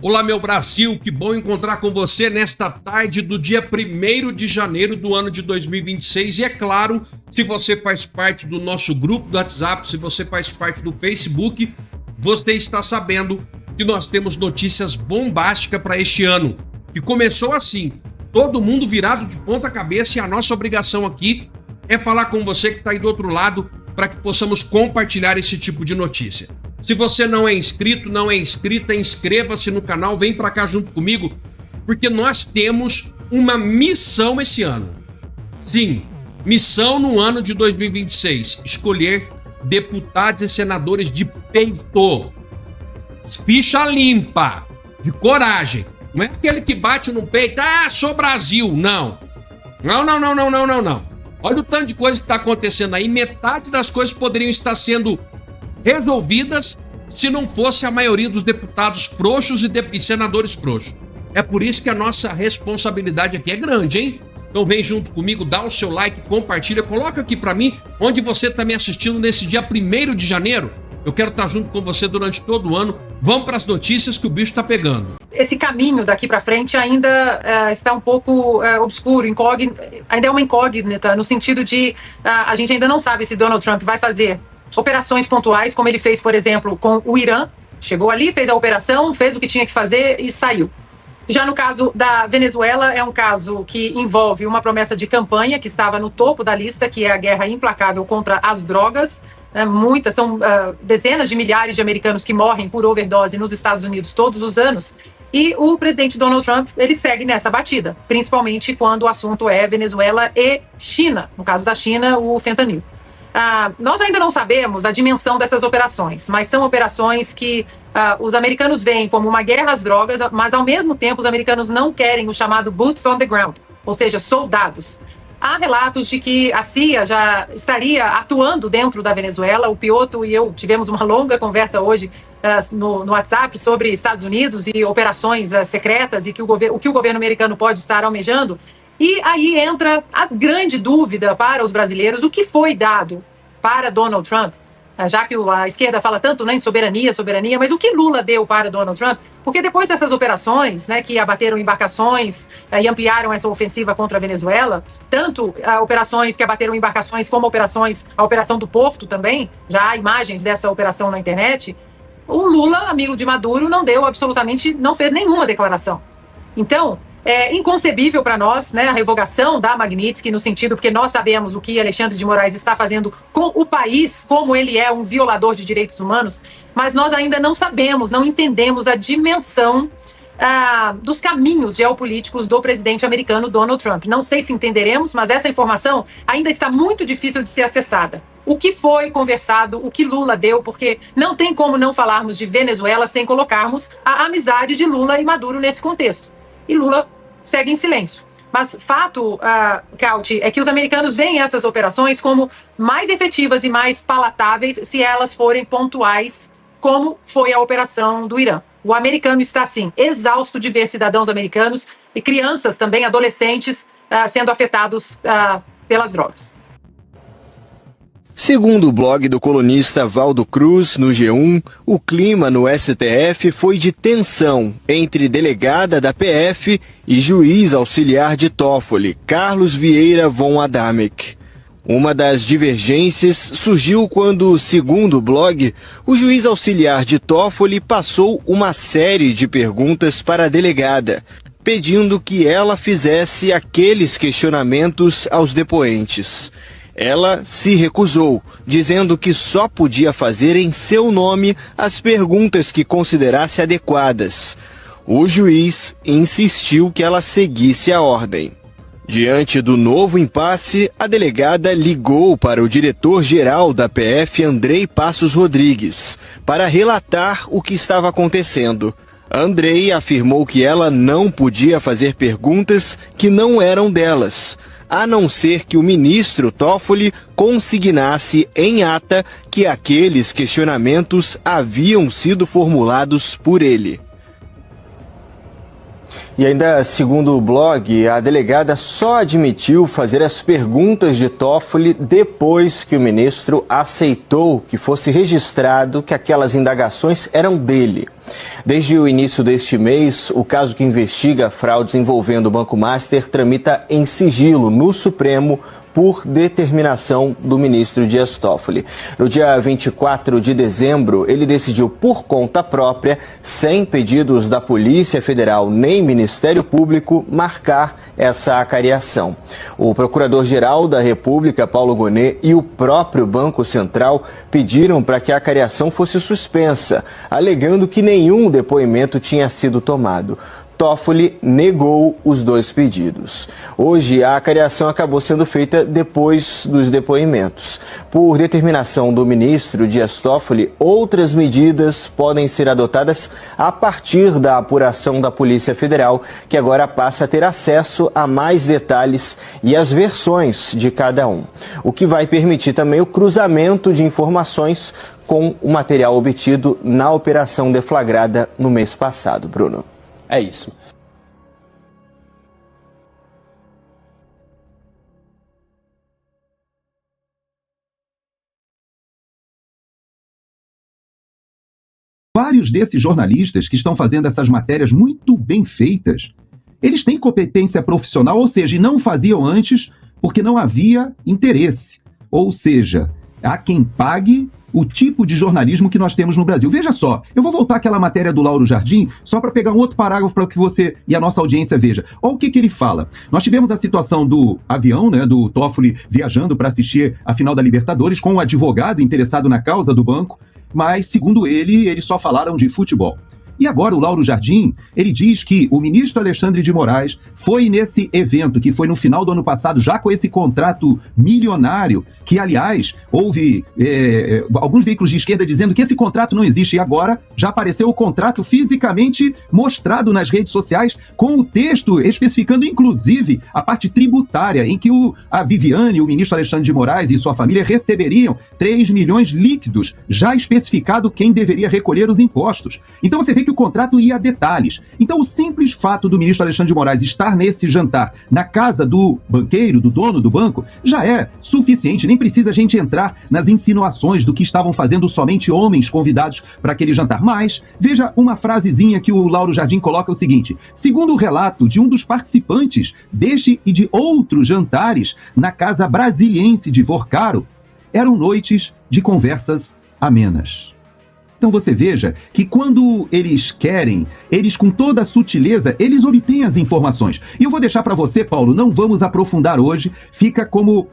Olá, meu Brasil, que bom encontrar com você nesta tarde do dia 1º de janeiro do ano de 2026. E é claro, se você faz parte do nosso grupo do WhatsApp, se você faz parte do Facebook, você está sabendo que nós temos notícias bombásticas para este ano, que começou assim, todo mundo virado de ponta cabeça, e a nossa obrigação aqui é falar com você que está aí do outro lado para que possamos compartilhar esse tipo de notícia. Se você não é inscrito, não é inscrita, inscreva-se no canal, vem para cá junto comigo, porque nós temos uma missão esse ano. Sim, missão no ano de 2026, escolher deputados e senadores de peito, ficha limpa, de coragem. Não é aquele que bate no peito, sou Brasil, não. Não. Olha o tanto de coisa que está acontecendo aí, metade das coisas poderiam estar sendo resolvidas se não fosse a maioria dos deputados frouxos e senadores frouxos. É por isso que a nossa responsabilidade aqui é grande, hein? Então vem junto comigo, dá o seu like, compartilha, coloca aqui pra mim onde você está me assistindo nesse dia 1º de janeiro. Eu quero estar junto com você durante todo o ano. Vamos para as notícias que o bicho tá pegando. Esse caminho daqui para frente ainda está um pouco obscuro, ainda é uma incógnita, no sentido de a gente ainda não sabe se Donald Trump vai fazer operações pontuais, como ele fez, por exemplo, com o Irã. Chegou ali, fez a operação, fez o que tinha que fazer e saiu. Já no caso da Venezuela, é um caso que envolve uma promessa de campanha que estava no topo da lista, que é a guerra implacável contra as drogas. São dezenas de milhares de americanos que morrem por overdose nos Estados Unidos todos os anos. E o presidente Donald Trump, ele segue nessa batida, principalmente quando o assunto é Venezuela e China. No caso da China, o fentanil. Nós ainda não sabemos a dimensão dessas operações, mas são operações que os americanos veem como uma guerra às drogas, mas ao mesmo tempo os americanos não querem o chamado boots on the ground, ou seja, soldados. Há relatos de que a CIA já estaria atuando dentro da Venezuela. O Pioto e eu tivemos uma longa conversa hoje no WhatsApp sobre Estados Unidos e operações secretas e o que o governo americano pode estar almejando. E aí entra a grande dúvida para os brasileiros: o que foi dado para Donald Trump? Já que a esquerda fala tanto em soberania, mas o que Lula deu para Donald Trump? Porque depois dessas operações, que abateram embarcações e ampliaram essa ofensiva contra a Venezuela, tanto operações que abateram embarcações como a Operação do Porto também, já há imagens dessa operação na internet, o Lula, amigo de Maduro, não fez nenhuma declaração. Então, é inconcebível para nós, a revogação da Magnitsky, no sentido porque nós sabemos o que Alexandre de Moraes está fazendo com o país, como ele é um violador de direitos humanos, mas nós ainda não sabemos, não entendemos a dimensão dos caminhos geopolíticos do presidente americano Donald Trump. Não sei se entenderemos, mas essa informação ainda está muito difícil de ser acessada. O que foi conversado, o que Lula deu, porque não tem como não falarmos de Venezuela sem colocarmos a amizade de Lula e Maduro nesse contexto. E Lula segue em silêncio. Mas fato, Cauti, é que os americanos veem essas operações como mais efetivas e mais palatáveis se elas forem pontuais, como foi a operação do Irã. O americano está, assim, exausto de ver cidadãos americanos e crianças também, adolescentes, sendo afetados pelas drogas. Segundo o blog do colunista Valdo Cruz, no G1, o clima no STF foi de tensão entre delegada da PF e juiz auxiliar de Toffoli, Carlos Vieira von Adamek. Uma das divergências surgiu quando, segundo o blog, o juiz auxiliar de Toffoli passou uma série de perguntas para a delegada, pedindo que ela fizesse aqueles questionamentos aos depoentes. Ela se recusou, dizendo que só podia fazer em seu nome as perguntas que considerasse adequadas. O juiz insistiu que ela seguisse a ordem. Diante do novo impasse, a delegada ligou para o diretor-geral da PF, Andrei Passos Rodrigues, para relatar o que estava acontecendo. Andrei afirmou que ela não podia fazer perguntas que não eram delas, a não ser que o ministro Toffoli consignasse em ata que aqueles questionamentos haviam sido formulados por ele. E ainda, segundo o blog, a delegada só admitiu fazer as perguntas de Toffoli depois que o ministro aceitou que fosse registrado que aquelas indagações eram dele. Desde o início deste mês, o caso que investiga fraudes envolvendo o Banco Master tramita em sigilo no Supremo por determinação do ministro Dias Toffoli. No dia 24 de dezembro, ele decidiu por conta própria, sem pedidos da Polícia Federal nem Ministério Público, marcar essa acariação. O Procurador-Geral da República, Paulo Gonet, e o próprio Banco Central pediram para que a acariação fosse suspensa, alegando que nenhum depoimento tinha sido tomado. Toffoli negou os dois pedidos. Hoje, a acariação acabou sendo feita depois dos depoimentos. Por determinação do ministro Dias Toffoli, outras medidas podem ser adotadas a partir da apuração da Polícia Federal, que agora passa a ter acesso a mais detalhes e as versões de cada um, o que vai permitir também o cruzamento de informações com o material obtido na operação deflagrada no mês passado. Bruno. É isso. Vários desses jornalistas que estão fazendo essas matérias muito bem feitas, eles têm competência profissional, ou seja, e não faziam antes porque não havia interesse. Ou seja, há quem pague o tipo de jornalismo que nós temos no Brasil. Veja só, eu vou voltar àquela matéria do Lauro Jardim, só para pegar um outro parágrafo para que você e a nossa audiência veja. Olha o que ele fala. Nós tivemos a situação do avião, né, do Toffoli viajando para assistir a final da Libertadores com um advogado interessado na causa do banco, mas, segundo ele, eles só falaram de futebol. E agora o Lauro Jardim, ele diz que o ministro Alexandre de Moraes foi nesse evento, que foi no final do ano passado, já com esse contrato milionário, que, aliás, houve alguns veículos de esquerda dizendo que esse contrato não existe, e agora já apareceu o contrato fisicamente mostrado nas redes sociais, com o texto especificando, inclusive, a parte tributária, em que a Viviane, o ministro Alexandre de Moraes e sua família receberiam 3 milhões líquidos, já especificado quem deveria recolher os impostos. Então você vê que o contrato ia a detalhes. Então o simples fato do ministro Alexandre de Moraes estar nesse jantar na casa do banqueiro, do dono do banco, já é suficiente, nem precisa a gente entrar nas insinuações do que estavam fazendo somente homens convidados para aquele jantar. Mas veja uma frasezinha que o Lauro Jardim coloca, o seguinte: segundo o relato de um dos participantes deste e de outros jantares na casa brasiliense de Vorcaro, eram noites de conversas amenas. Então você veja que quando eles querem, eles com toda a sutileza, eles obtêm as informações. E eu vou deixar para você, Paulo, não vamos aprofundar hoje, fica como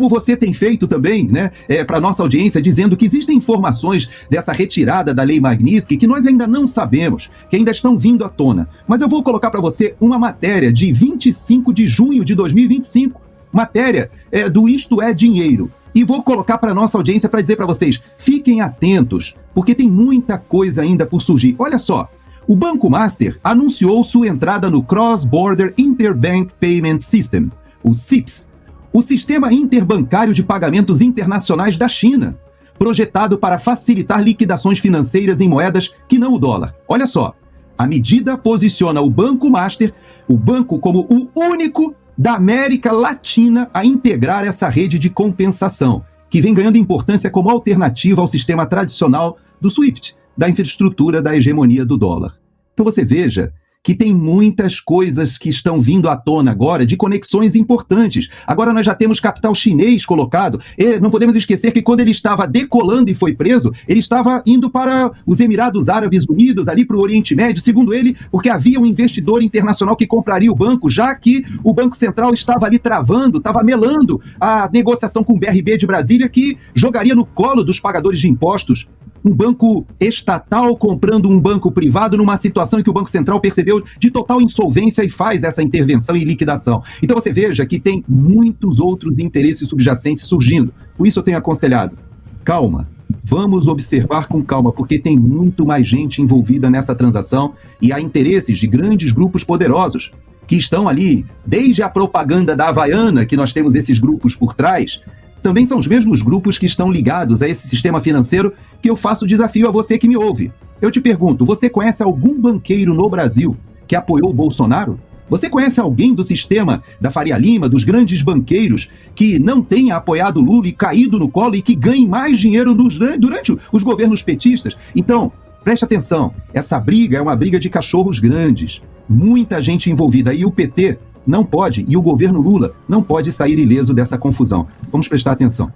você tem feito também, né, para nossa audiência, dizendo que existem informações dessa retirada da Lei Magnitsky que nós ainda não sabemos, que ainda estão vindo à tona. Mas eu vou colocar para você uma matéria de 25 de junho de 2025, matéria do Isto é Dinheiro. E vou colocar para a nossa audiência para dizer para vocês, fiquem atentos, porque tem muita coisa ainda por surgir. Olha só, o Banco Master anunciou sua entrada no Cross Border Interbank Payment System, o CIPS, o Sistema Interbancário de Pagamentos Internacionais da China, projetado para facilitar liquidações financeiras em moedas que não o dólar. Olha só, a medida posiciona o Banco Master, o banco como o único da América Latina a integrar essa rede de compensação, que vem ganhando importância como alternativa ao sistema tradicional do SWIFT, da infraestrutura da hegemonia do dólar. Então você veja que tem muitas coisas que estão vindo à tona agora, de conexões importantes. Agora nós já temos capital chinês colocado. E não podemos esquecer que quando ele estava decolando e foi preso, ele estava indo para os Emirados Árabes Unidos, ali para o Oriente Médio, segundo ele, porque havia um investidor internacional que compraria o banco, já que o Banco Central estava ali travando, estava melando a negociação com o BRB de Brasília, que jogaria no colo dos pagadores de impostos um banco estatal comprando um banco privado numa situação em que o Banco Central percebeu de total insolvência e faz essa intervenção e liquidação. Então você veja que tem muitos outros interesses subjacentes surgindo. Por isso eu tenho aconselhado, calma, vamos observar com calma, porque tem muito mais gente envolvida nessa transação e há interesses de grandes grupos poderosos que estão ali, desde a propaganda da Havaiana, que nós temos esses grupos por trás, também são os mesmos grupos que estão ligados a esse sistema financeiro que eu faço desafio a você que me ouve. Eu te pergunto, você conhece algum banqueiro no Brasil que apoiou o Bolsonaro? Você conhece alguém do sistema da Faria Lima, dos grandes banqueiros, que não tenha apoiado Lula e caído no colo e que ganhe mais dinheiro durante os governos petistas? Então, preste atenção, essa briga é uma briga de cachorros grandes, muita gente envolvida, e o PT não pode, e o governo Lula não pode sair ileso dessa confusão. Vamos prestar atenção.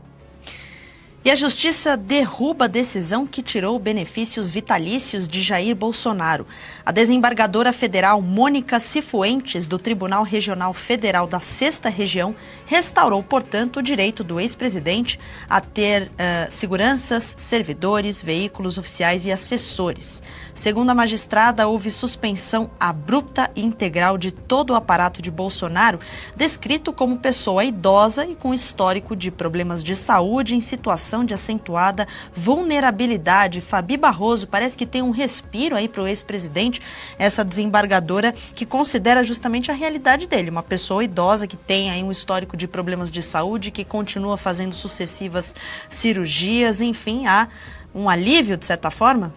E a Justiça derruba a decisão que tirou benefícios vitalícios de Jair Bolsonaro. A desembargadora federal Mônica Cifuentes, do Tribunal Regional Federal da 6ª Região, restaurou, portanto, o direito do ex-presidente a ter seguranças, servidores, veículos oficiais e assessores. Segundo a magistrada, houve suspensão abrupta e integral de todo o aparato de Bolsonaro, descrito como pessoa idosa e com histórico de problemas de saúde em situação de acentuada vulnerabilidade. Fabi Barroso, parece que tem um respiro aí para o ex-presidente, essa desembargadora que considera justamente a realidade dele, uma pessoa idosa que tem aí um histórico de problemas de saúde, que continua fazendo sucessivas cirurgias, enfim, há um alívio de certa forma?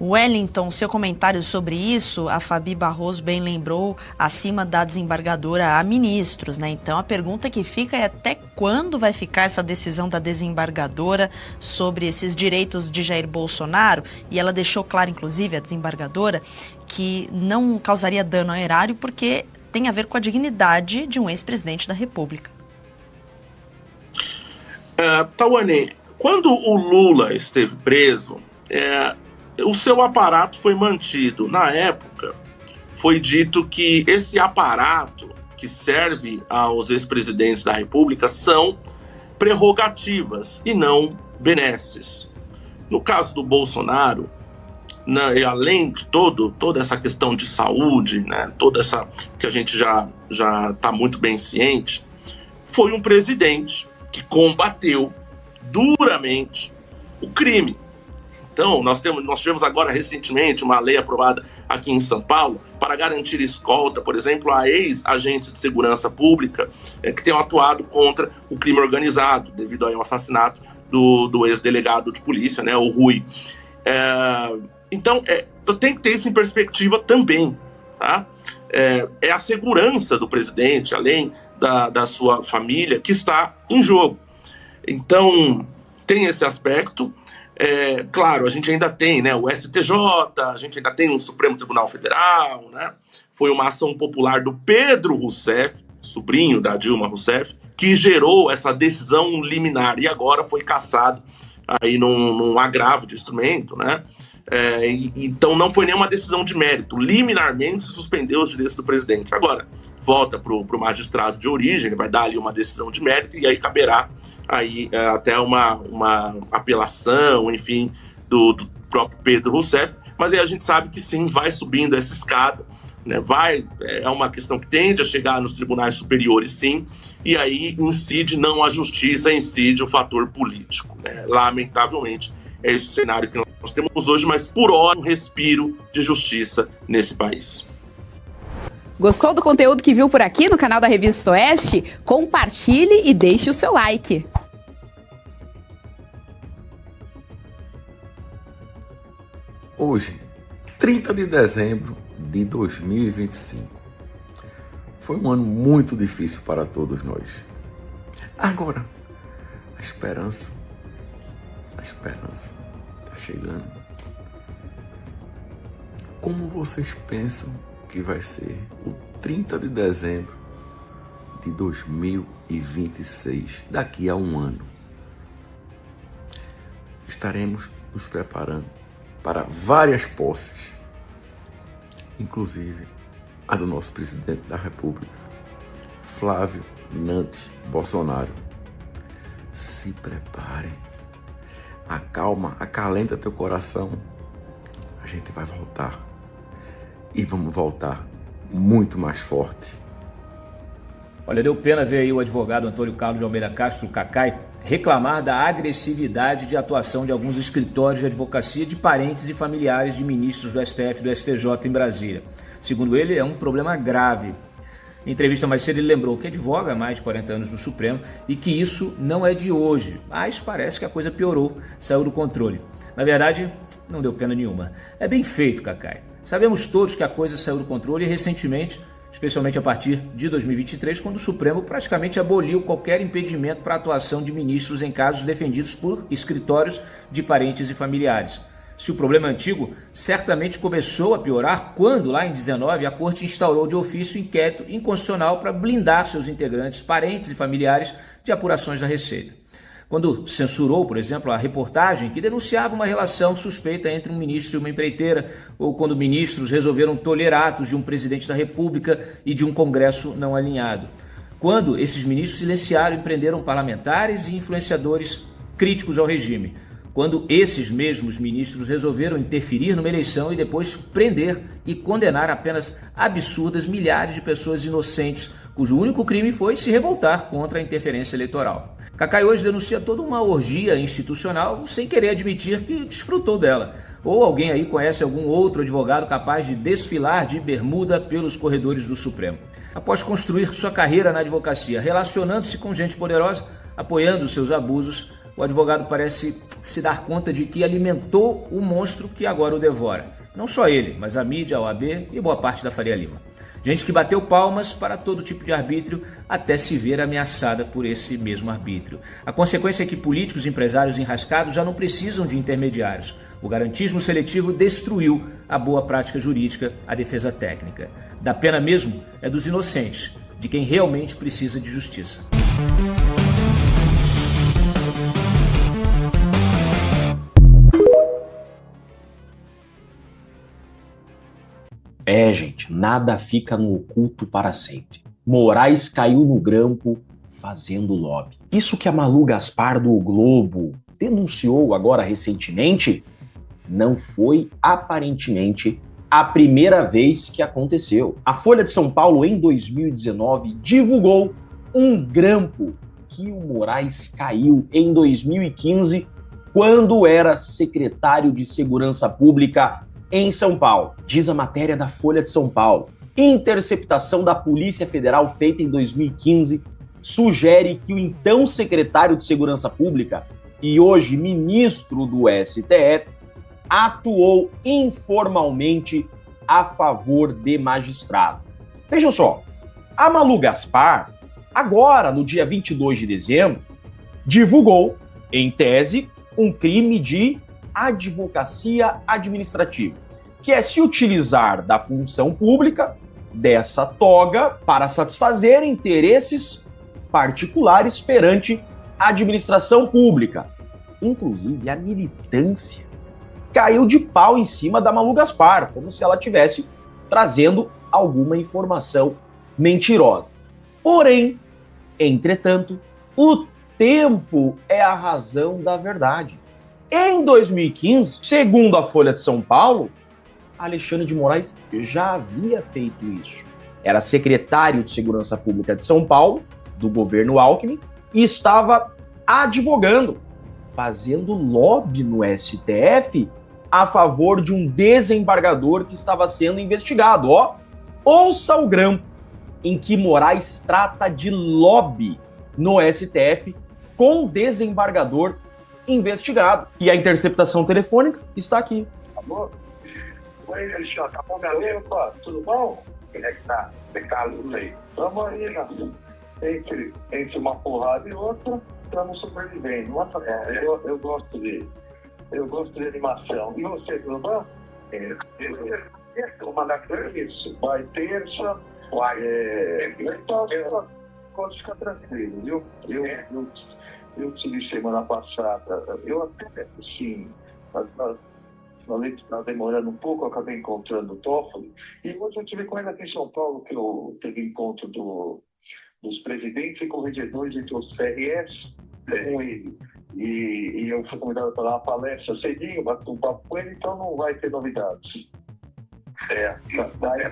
Wellington, seu comentário sobre isso, a Fabi Barroso bem lembrou, acima da desembargadora há ministros, né? Então a pergunta que fica é até quando vai ficar essa decisão da desembargadora sobre esses direitos de Jair Bolsonaro? E ela deixou claro, inclusive, a desembargadora, que não causaria dano ao erário porque tem a ver com a dignidade de um ex-presidente da República. Tawane, quando o Lula esteve preso, o seu aparato foi mantido. Na época, foi dito que esse aparato que serve aos ex-presidentes da República são prerrogativas e não benesses. No caso do Bolsonaro, além de toda essa questão de saúde, né, toda essa que a gente já está muito bem ciente, foi um presidente que combateu duramente o crime. Então, nós tivemos agora recentemente uma lei aprovada aqui em São Paulo para garantir escolta, por exemplo, a ex-agentes de segurança pública que tenham atuado contra o crime organizado, devido ao assassinato do ex-delegado de polícia, né, o Rui. Então, tem que ter isso em perspectiva também. Tá? É a segurança do presidente, além da sua família, que está em jogo. Então, tem esse aspecto. Claro, a gente ainda tem, né, o STJ, a gente ainda tem um Supremo Tribunal Federal, né? Foi uma ação popular do Pedro Rousseff, sobrinho da Dilma Rousseff, que gerou essa decisão liminar e agora foi cassado aí num agravo de instrumento, né? Então não foi nenhuma decisão de mérito, liminarmente se suspendeu os direitos do presidente. Agora, volta para o magistrado de origem, ele vai dar ali uma decisão de mérito e aí caberá aí até uma apelação, enfim, do próprio Pedro Rousseff, mas aí a gente sabe que sim, vai subindo essa escada, né? É uma questão que tende a chegar nos tribunais superiores, sim, e aí incide não a justiça, incide o fator político, né? Lamentavelmente, é esse o cenário que nós temos hoje, mas por hora um respiro de justiça nesse país. Gostou do conteúdo que viu por aqui no canal da Revista Oeste? Compartilhe e deixe o seu like. Hoje, 30 de dezembro de 2025, foi um ano muito difícil para todos nós. Agora, a esperança está chegando. Como vocês pensam que vai ser o 30 de dezembro de 2026, daqui a um ano? Estaremos nos preparando para várias posses, inclusive a do nosso presidente da República, Flávio Nantes Bolsonaro. Se prepare, acalma, acalenta teu coração, a gente vai voltar. E vamos voltar muito mais forte. Olha, deu pena ver aí o advogado Antônio Carlos de Almeida Castro, Cacai, reclamar da agressividade de atuação de alguns escritórios de advocacia de parentes e familiares de ministros do STF e do STJ em Brasília. Segundo ele, é um problema grave. Em entrevista mais cedo, ele lembrou que advoga há mais de 40 anos no Supremo e que isso não é de hoje, mas parece que a coisa piorou, saiu do controle. Na verdade, não deu pena nenhuma. É bem feito, Cacai. Sabemos todos que a coisa saiu do controle recentemente, especialmente a partir de 2023, quando o Supremo praticamente aboliu qualquer impedimento para a atuação de ministros em casos defendidos por escritórios de parentes e familiares. Se o problema é antigo, certamente começou a piorar quando, lá em 2019, a Corte instaurou de ofício inquérito inconstitucional para blindar seus integrantes, parentes e familiares de apurações da Receita. Quando censurou, por exemplo, a reportagem que denunciava uma relação suspeita entre um ministro e uma empreiteira, ou quando ministros resolveram tolerar atos de um presidente da República e de um Congresso não alinhado. Quando esses ministros silenciaram e prenderam parlamentares e influenciadores críticos ao regime. Quando esses mesmos ministros resolveram interferir numa eleição e depois prender e condenar apenas absurdas milhares de pessoas inocentes, cujo único crime foi se revoltar contra a interferência eleitoral. Cacai hoje denuncia toda uma orgia institucional sem querer admitir que desfrutou dela. Ou alguém aí conhece algum outro advogado capaz de desfilar de bermuda pelos corredores do Supremo. Após construir sua carreira na advocacia, relacionando-se com gente poderosa, apoiando seus abusos, o advogado parece se dar conta de que alimentou o monstro que agora o devora. Não só ele, mas a mídia, a OAB e boa parte da Faria Lima. Gente que bateu palmas para todo tipo de arbítrio até se ver ameaçada por esse mesmo arbítrio. A consequência é que políticos e empresários enrascados já não precisam de intermediários. O garantismo seletivo destruiu a boa prática jurídica, a defesa técnica. Da pena mesmo é dos inocentes, de quem realmente precisa de justiça. Gente, nada fica no oculto para sempre. Moraes caiu no grampo fazendo lobby. Isso que a Malu Gaspar do O Globo denunciou agora recentemente não foi, aparentemente, a primeira vez que aconteceu. A Folha de São Paulo, em 2019, divulgou um grampo que o Moraes caiu em 2015, quando era secretário de Segurança Pública em São Paulo. Diz a matéria da Folha de São Paulo. Interceptação da Polícia Federal feita em 2015 sugere que o então secretário de Segurança Pública e hoje ministro do STF atuou informalmente a favor de magistrado. Vejam só, a Malu Gaspar, agora no dia 22 de dezembro, divulgou, em tese, um crime de advocacia administrativa, que é se utilizar da função pública, dessa toga, para satisfazer interesses particulares perante a administração pública. Inclusive, a militância caiu de pau em cima da Malu Gaspar, como se ela estivesse trazendo alguma informação mentirosa. Porém, entretanto, o tempo é a razão da verdade. Em 2015, segundo a Folha de São Paulo, Alexandre de Moraes já havia feito isso. Era secretário de Segurança Pública de São Paulo, do governo Alckmin, e estava advogando, fazendo lobby no STF a favor de um desembargador que estava sendo investigado. Ouça o grampo em que Moraes trata de lobby no STF com desembargador investigado. E a interceptação telefônica está aqui. Alô? Oi, Alexandre, tá bom, galera? Tudo bom? Como é que tá? Pecado aí. Vamos aí, entre uma porrada e outra, estamos sobrevivendo. Eu gosto de animação. E você, tudo bom? Vou mandar isso. Vai terça, pode ficar tranquilo, viu? Eu tive semana passada, eu até, assim, está demorando um pouco, eu acabei encontrando o Toffoli, e hoje eu tive com ele aqui em São Paulo, que eu peguei encontro dos presidentes e corregedores entre os PRS com ele. E eu fui convidado para dar uma palestra cedinho, bati um papo com ele, então não vai ter novidades.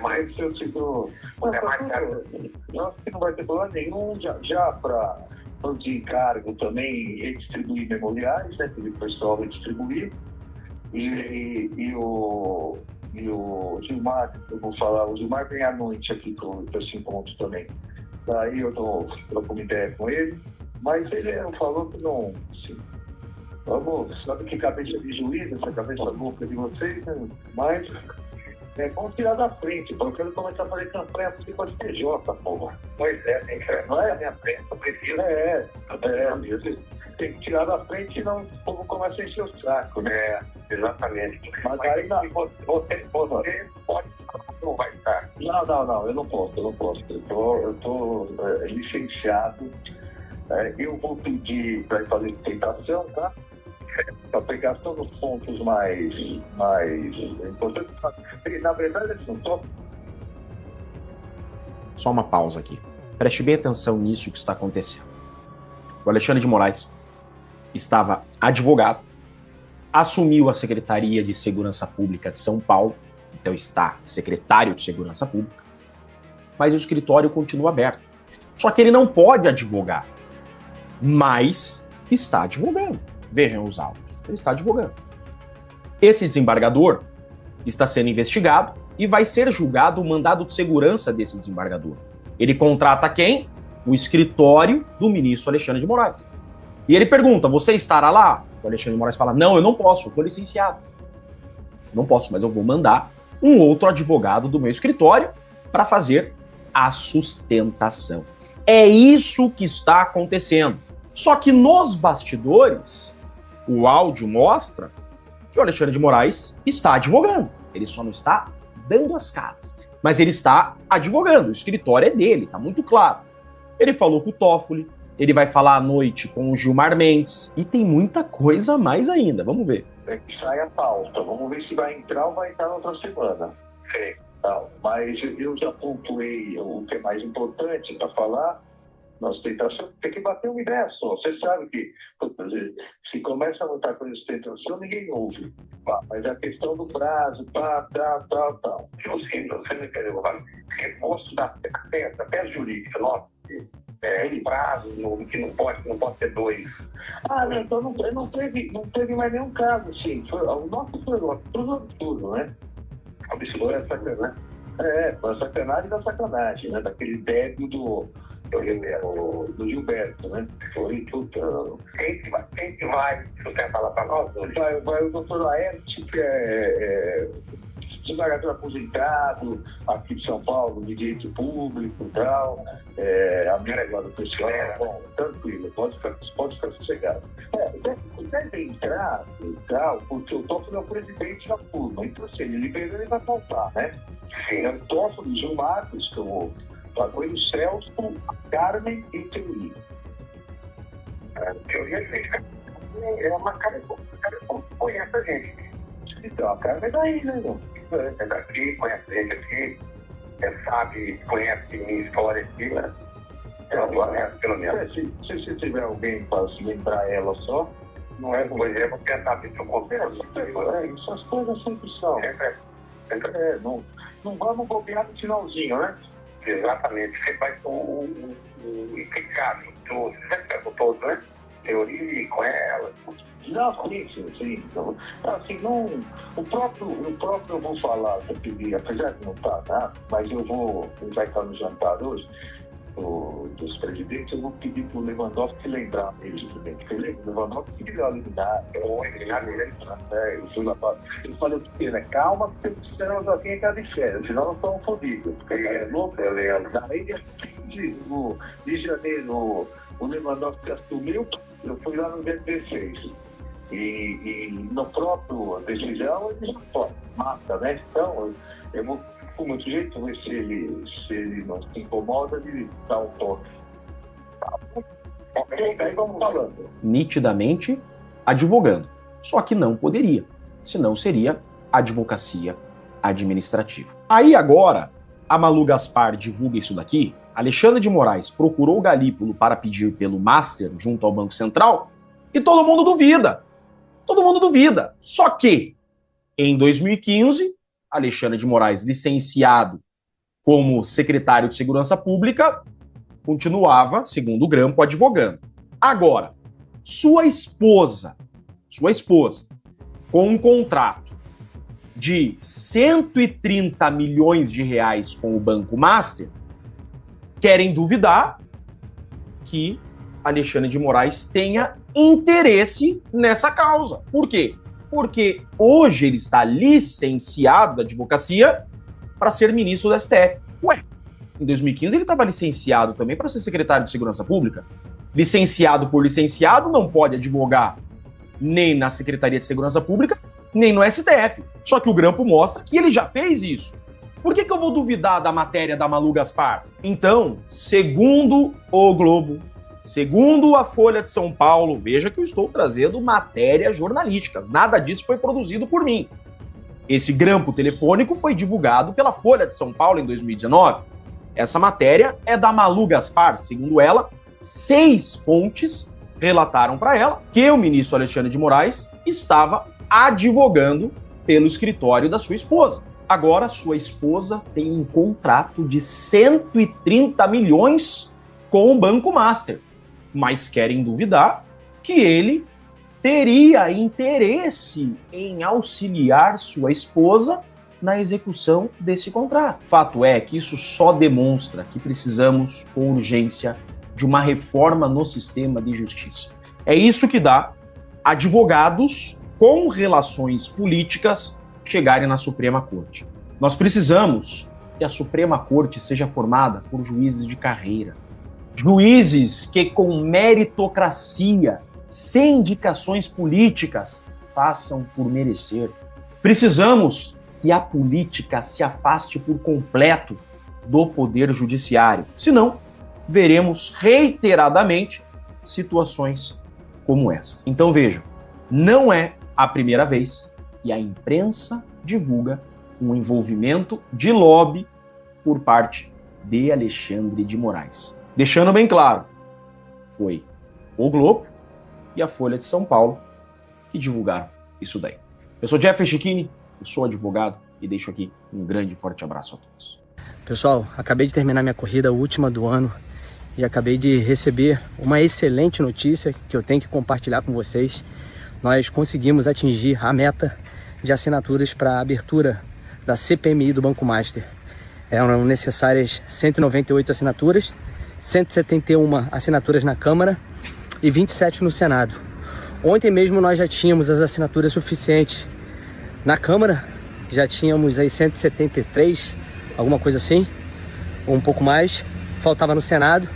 Mas eu digo, eu acho que não vai ter problema nenhum, já para de encargo também redistribuir memoriais, né, que o pessoal redistribuir, e o Gilmar, eu vou falar, o Gilmar vem à noite aqui para esse encontro também. Daí eu troco uma ideia com ele, mas ele falou que não, assim, Vamos, sabe que cabeça de juiz, essa cabeça louca de vocês, né? Mas vamos tirar da frente, pô. Eu quero começar a fazer campanha porque pode ter Jota, porra. Pois é, tem que não é a minha frente, eu prefiro. Tem que tirar da frente, senão o povo começa a encher o saco, né? Exatamente. Mas aí você pode não vai estar. Não, eu não posso. Eu tô licenciado. Eu vou pedir para fazer tentação, tá? Para pegar todos os pontos mais importantes. Na verdade, eles não estão. Só uma pausa aqui. Preste bem atenção nisso que está acontecendo. O Alexandre de Moraes estava advogado, assumiu a Secretaria de Segurança Pública de São Paulo, então está secretário de Segurança Pública, mas o escritório continua aberto. Só que ele não pode advogar, mas está advogando. Vejam os autos, ele está advogando. Esse desembargador está sendo investigado e vai ser julgado o mandado de segurança desse desembargador. Ele contrata quem? O escritório do ministro Alexandre de Moraes. E ele pergunta, você estará lá? O Alexandre de Moraes fala, não, eu não posso, eu estou licenciado. Não posso, mas eu vou mandar um outro advogado do meu escritório para fazer a sustentação. É isso que está acontecendo. Só que nos bastidores, o áudio mostra que o Alexandre de Moraes está advogando. Ele só não está dando as caras. Mas ele está advogando, o escritório é dele, está muito claro. Ele falou com o Toffoli, ele vai falar à noite com o Gilmar Mendes, e tem muita coisa a mais ainda, vamos ver. Sai a pauta, vamos ver se vai entrar ou vai entrar na outra semana. Mas eu já pontuei o que é mais importante para falar. Nós tentação, tem que bater uma ideia só. Você sabe que se começa a botar coisa de tentação, ninguém ouve. Mas a questão do prazo, tal. Eu sim, você me entendeu? Reforço da até jurídica, nossa. Prazo, que não pode ter 2. Então não teve mais nenhum caso, sim. O nosso foi tudo absurdo, né? Absurdo é sacanagem. Foi sacanagem da sacanagem, né? Daquele débito do Gilberto, né? Foi tudo. Quem que vai? Você quer falar para nós? Vai o doutor Laerte, que é desembargador aposentado aqui de São Paulo, de direito público e tal, a minha agora pessoal, bom, tranquilo, pode ficar sossegado. Deve entrar e tal, porque o Toffoli é o presidente da turma, então se ele liberou, ele vai faltar, né? Sim. O Toffoli, o Gil Marcos, que eu falei, o Celso, a Carmen e o Teori. A Teoria é uma cara que conhece a gente. Então, a Carmen é daí, né, irmão? É daqui, conhece a gente aqui, sabe, conhece minha história aqui, né? Pelo menos. Se tiver alguém para se lembrar ela só, não é, por exemplo, tentar ver se eu converso. Essas coisas sempre são. Não vamos bobear no finalzinho, né? Exatamente. Você faz o eficaz, você pega todo, né? Teoria com ela. Não, sim. Então, assim, não, o próprio eu vou falar, eu pedi, apesar de não estar, né? Mas ele vai estar no jantar hoje, dos presidentes, eu vou pedir para o Lewandowski lembrar eles também, porque o Lewandowski queria eliminar ele, eu fui lá para ele falou que, né, calma, porque senão nós aqui em casa de férias, senão nós estamos fodidos, porque é louco, daí de janeiro o Lewandowski assumiu, eu fui lá no dia 16. E no próprio decisão ele já pode, mata, né? Então, eu vou com muito jeito ver se ele não se incomoda de dar um toque. Ok, aí vamos falando. Nitidamente advogando. Só que não poderia, senão seria advocacia administrativa. Aí agora, a Malu Gaspar divulga isso daqui. Alexandre de Moraes procurou o Galípolo para pedir pelo Master junto ao Banco Central e todo mundo duvida. Todo mundo duvida. Só que, em 2015, Alexandre de Moraes, licenciado como secretário de Segurança Pública, continuava, segundo o Grampo, advogando. Agora, sua esposa, com um contrato de 130 milhões de reais com o Banco Master, querem duvidar que Alexandre de Moraes tenha interesse nessa causa. Por quê? Porque hoje ele está licenciado da advocacia para ser ministro do STF. Ué, em 2015 ele estava licenciado também para ser secretário de Segurança Pública. Licenciado por licenciado não pode advogar nem na Secretaria de Segurança Pública, nem no STF. Só que o grampo mostra que ele já fez isso. Por que eu vou duvidar da matéria da Malu Gaspar? Então, segundo o Globo, segundo a Folha de São Paulo, veja que eu estou trazendo matérias jornalísticas, nada disso foi produzido por mim. Esse grampo telefônico foi divulgado pela Folha de São Paulo em 2019. Essa matéria é da Malu Gaspar, segundo ela, 6 fontes relataram para ela que o ministro Alexandre de Moraes estava advogando pelo escritório da sua esposa. Agora, sua esposa tem um contrato de 130 milhões com o Banco Master, mas querem duvidar que ele teria interesse em auxiliar sua esposa na execução desse contrato. Fato é que isso só demonstra que precisamos, com urgência, de uma reforma no sistema de justiça. É isso que dá advogados com relações políticas chegarem na Suprema Corte. Nós precisamos que a Suprema Corte seja formada por juízes de carreira. Juízes que, com meritocracia, sem indicações políticas, façam por merecer. Precisamos que a política se afaste por completo do poder judiciário. Senão, veremos reiteradamente situações como essa. Então vejam, não é a primeira vez que a imprensa divulga um envolvimento de lobby por parte de Alexandre de Moraes. Deixando bem claro, foi o Globo e a Folha de São Paulo que divulgaram isso daí. Eu sou Jeffrey Chiquini, eu sou advogado e deixo aqui um grande e forte abraço a todos. Pessoal, acabei de terminar minha corrida, a última do ano, e acabei de receber uma excelente notícia que eu tenho que compartilhar com vocês. Nós conseguimos atingir a meta de assinaturas para a abertura da CPMI do Banco Master. Eram necessárias 198 assinaturas, 171 assinaturas na Câmara e 27 no Senado. Ontem mesmo nós já tínhamos as assinaturas suficientes na Câmara, já tínhamos aí 173, alguma coisa assim, ou um pouco mais, faltava no Senado.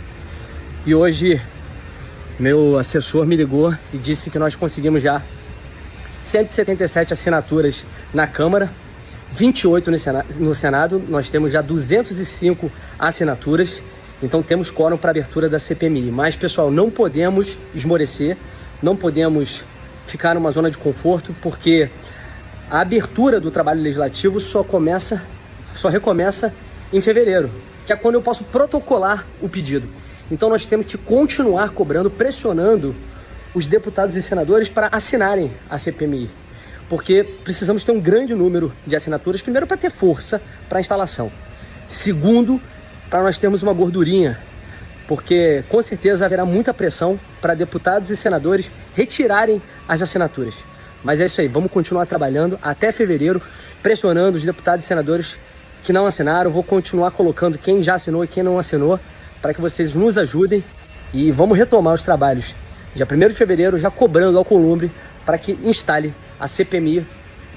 E hoje meu assessor me ligou e disse que nós conseguimos já 177 assinaturas na Câmara, 28 no Senado, nós temos já 205 assinaturas, então temos quórum para abertura da CPMI. Mas, pessoal, não podemos esmorecer, não podemos ficar numa zona de conforto, porque a abertura do trabalho legislativo só recomeça em fevereiro, que é quando eu posso protocolar o pedido. Então nós temos que continuar cobrando, pressionando os deputados e senadores para assinarem a CPMI, porque precisamos ter um grande número de assinaturas, primeiro para ter força para a instalação, segundo, para nós termos uma gordurinha, porque com certeza haverá muita pressão para deputados e senadores retirarem as assinaturas. Mas é isso aí, vamos continuar trabalhando até fevereiro, pressionando os deputados e senadores que não assinaram. Vou continuar colocando quem já assinou e quem não assinou, para que vocês nos ajudem e vamos retomar os trabalhos dia 1º de fevereiro, já cobrando ao Alcolumbre para que instale a CPMI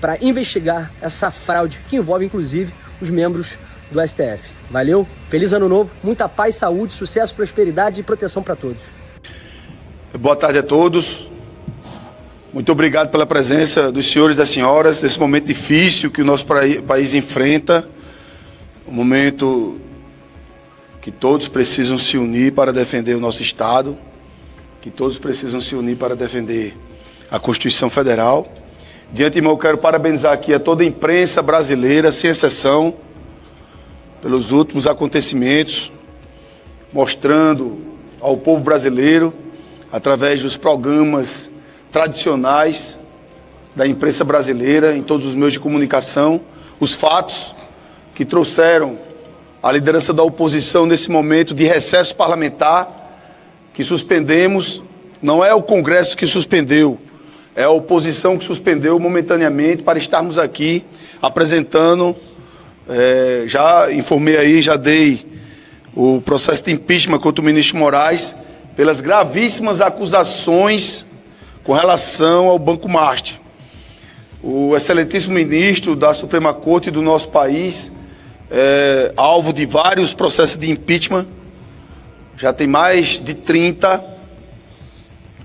para investigar essa fraude que envolve inclusive os membros do STF. Valeu, feliz ano novo, muita paz, saúde, sucesso, prosperidade e proteção para todos. Boa tarde a todos. Muito obrigado pela presença dos senhores e das senhoras nesse momento difícil que o nosso país enfrenta, um momento que todos precisam se unir para defender o nosso Estado, que todos precisam se unir para defender a Constituição Federal. De antemão, eu quero parabenizar aqui a toda a imprensa brasileira, sem exceção, pelos últimos acontecimentos, mostrando ao povo brasileiro, através dos programas tradicionais da imprensa brasileira, em todos os meios de comunicação, os fatos que trouxeram a liderança da oposição nesse momento de recesso parlamentar, que suspendemos. Não é o Congresso que suspendeu, é a oposição que suspendeu momentaneamente para estarmos aqui apresentando, já informei aí, já dei o processo de impeachment contra o ministro Moraes, pelas gravíssimas acusações com relação ao Banco Master. O excelentíssimo ministro da Suprema Corte do nosso país é alvo de vários processos de impeachment, já tem mais de 30,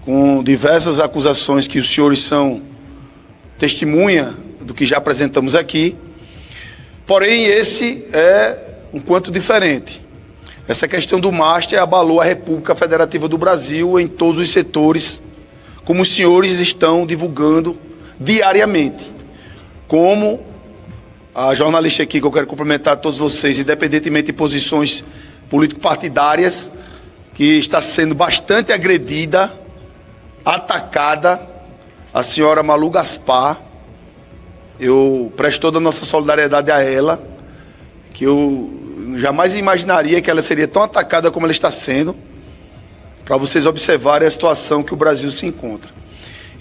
com diversas acusações que os senhores são testemunha do que já apresentamos aqui. Porém, esse é um quanto diferente. Essa questão do Master abalou a República Federativa do Brasil em todos os setores, como os senhores estão divulgando diariamente. Como a jornalista aqui, que eu quero cumprimentar a todos vocês, independentemente de posições político-partidárias, que está sendo bastante agredida, atacada, a senhora Malu Gaspar. Eu presto toda a nossa solidariedade a ela, que eu jamais imaginaria que ela seria tão atacada como ela está sendo, para vocês observarem a situação que o Brasil se encontra.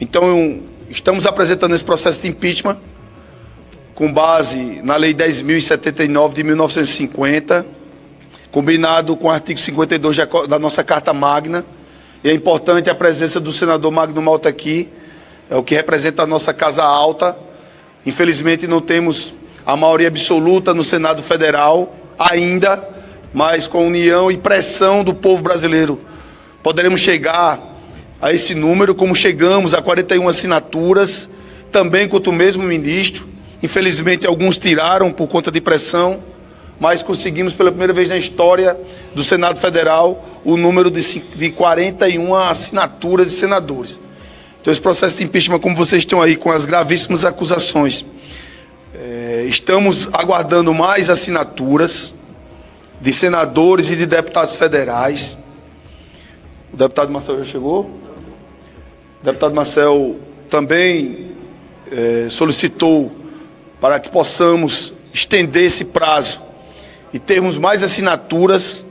Então, estamos apresentando esse processo de impeachment com base na Lei 10.079 de 1950, combinado com o artigo 52 da nossa Carta Magna. E é importante a presença do senador Magno Malta aqui, é o que representa a nossa Casa Alta. Infelizmente não temos a maioria absoluta no Senado Federal ainda, mas com união e pressão do povo brasileiro poderemos chegar a esse número, como chegamos a 41 assinaturas, também quanto o mesmo ministro. Infelizmente alguns tiraram por conta de pressão, mas conseguimos pela primeira vez na história do Senado Federal o número de 41 assinaturas de senadores. Então esse processo de impeachment, como vocês estão aí com as gravíssimas acusações, estamos aguardando mais assinaturas de senadores e de deputados federais. O deputado Marcel já chegou. O deputado Marcel também solicitou para que possamos estender esse prazo e termos mais assinaturas.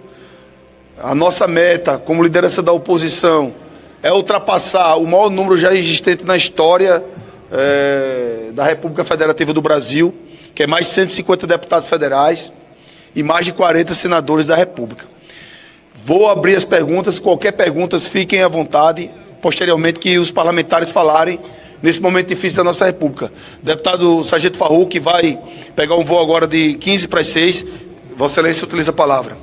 A nossa meta, como liderança da oposição, é ultrapassar o maior número já existente na história da República Federativa do Brasil, que é mais de 150 deputados federais e mais de 40 senadores da República. Vou abrir as perguntas, qualquer pergunta, fiquem à vontade, posteriormente que os parlamentares falarem nesse momento difícil da nossa República. O deputado Sargento Farrux, que vai pegar um voo agora de 15 para as 6, Vossa Excelência utiliza a palavra.